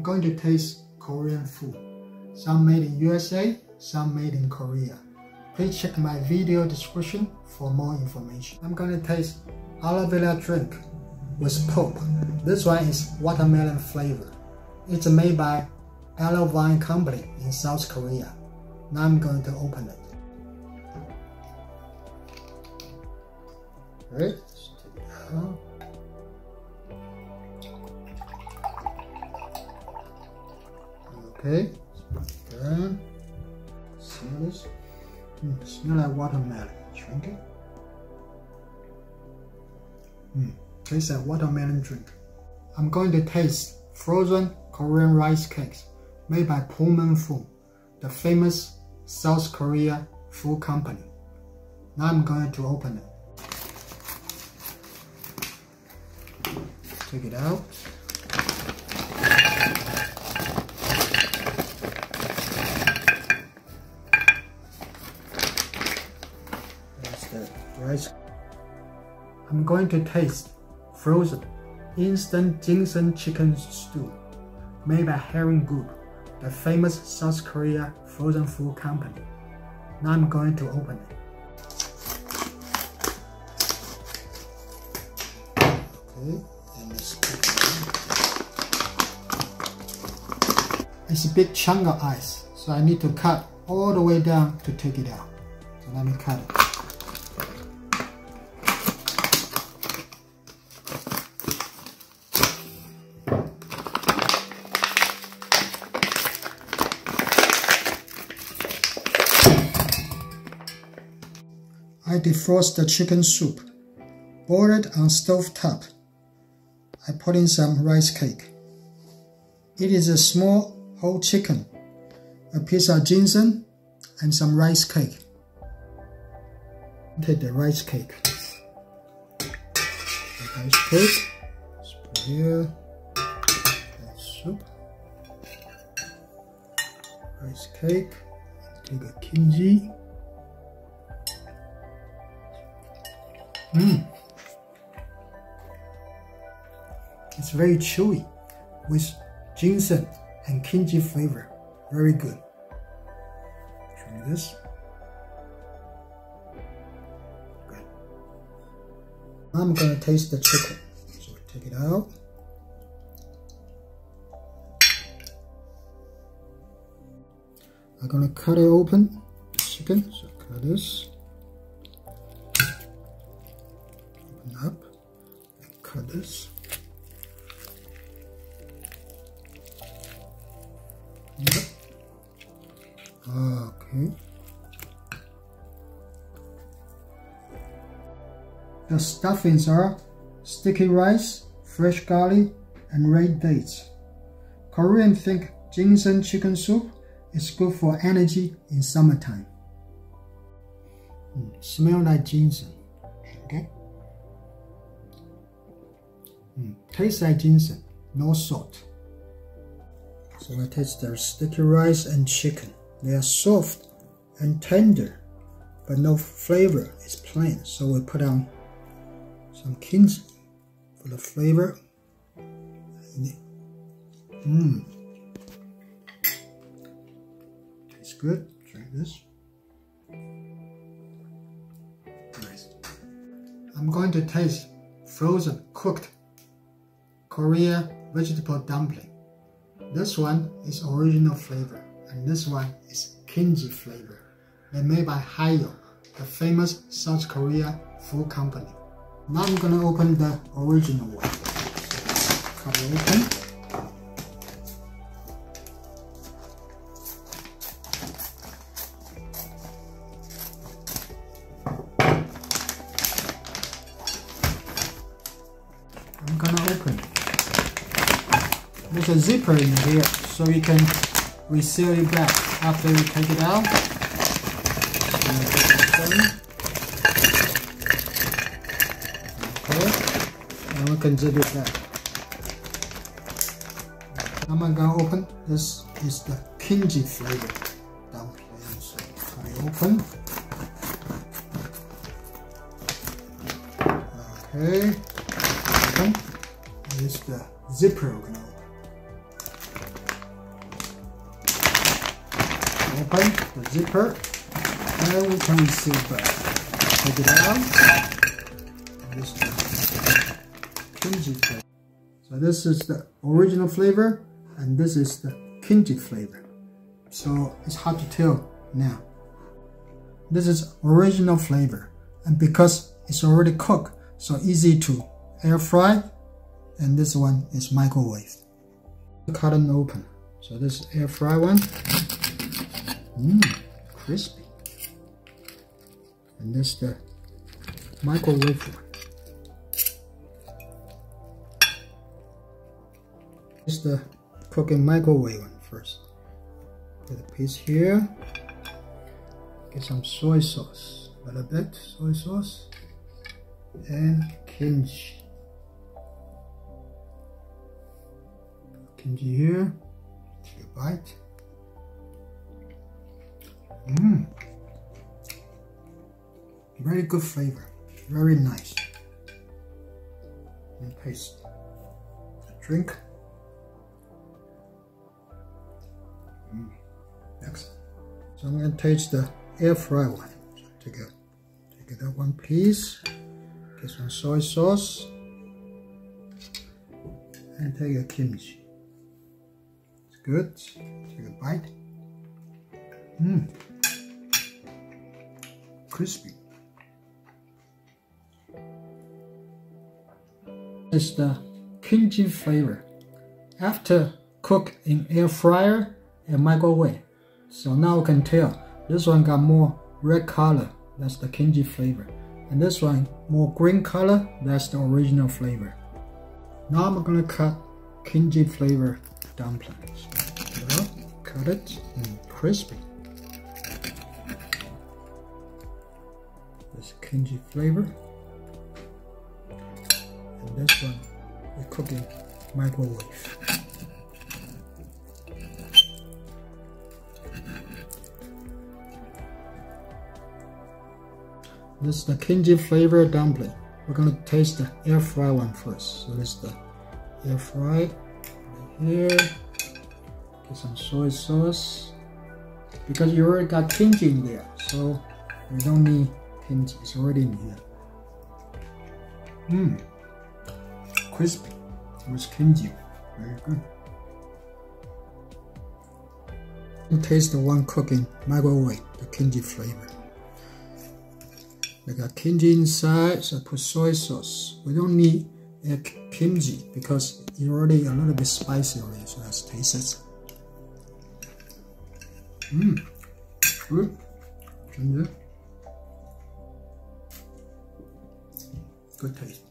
going to taste Korean food. Some made in USA, some made in Korea. Please check my video description for more information. I'm going to taste Aloe Vera drink with pulp. This one is watermelon flavor. It's made by Alovine Company in South Korea. Now I'm going to open it. Alright, let's take it out. Okay, done. Smell this. Smell like watermelon. Drink it. Tastes like watermelon drink. I'm going to taste frozen Korean rice cakes made by Pulmuone Food, the famous South Korea food company. Now I'm going to open it. Take it out. That's the rice. I'm going to taste frozen instant ginseng chicken stew made by Harim Group, the famous South Korea frozen food company. Now I'm going to open it. Okay, and let's put it in. It's a big chunk of ice, so I need to cut all the way down to take it out. So let me cut it. I defrost the chicken soup, boil it on stove top. I put in some rice cake. It is a small whole chicken, a piece of ginseng, and some rice cake. Take the rice cake. The rice cake, let's put here, that soup, rice cake, take a kimchi. It's very chewy with ginseng and kimchi flavor. Very good. Try this. Good. Now I'm going to taste the chicken. So take it out. I'm going to cut it open, the chicken. So cut this. Open up and cut this. Yep. Okay. The stuffings are sticky rice, fresh garlic, and red dates. Koreans think ginseng chicken soup is good for energy in summertime. Smell like ginseng. Okay. Tastes like ginseng, no salt. So I taste the sticky rice and chicken. They are soft and tender, but no flavor. It's plain. So we put on some kimchi for the flavor. Tastes good. Try this. Nice. I'm going to taste frozen cooked Korean vegetable dumpling. This one is original flavor, and this one is kimchi flavor. They're made by Haio, the famous South Korea food company. Now I'm gonna open the original one. Cut it open. I'm gonna open it. There's a zipper in here, so you can reseal it back after you take it out. Okay, and we can zip it back. Now I'm gonna open. This is the kimchi flavor dumpling. So cut it open. Okay, open. This is the zipper we're gonna open. Open the zipper and we can see back. Take it out. And this is the kimchi flavor. So this is the original flavor and this is the kimchi flavor. So it's hard to tell now. This is original flavor, and because it's already cooked, so easy to air fry, and this one is microwave. Cut and open. So this air fry one, crispy. And this the microwave one. This is the cooking microwave one first. Put a piece here. Get some soy sauce, a little bit soy sauce, and kimchi. Kimchi here. Take a bite. Very good flavor, very nice. And taste the drink. Excellent. So I'm going to taste the air fry one. So take it out one piece. Get some soy sauce. And take a kimchi. It's good. Take a bite. Crispy. It's the kimchi flavor. After cook in air fryer and microwave. So now we can tell this one got more red color, that's the kimchi flavor. And this one more green color, that's the original flavor. Now I'm gonna cut kimchi flavor dumplings. Cut it and crispy. This kimchi flavor. And this one we cook in microwave. This is the kimchi flavor dumpling. We're going to taste the air fry one first. So this is the air fry right here. Get some soy sauce. Because you already got kimchi in there, so we don't need kimchi. It's already in here. Crispy with kimchi. Very good. You taste the one cooking microwave, the kimchi flavor. I got kimchi inside, so I put soy sauce. We don't need kimchi because it's already a little bit spicy already, so let's taste it. Good. Ginger. Good taste.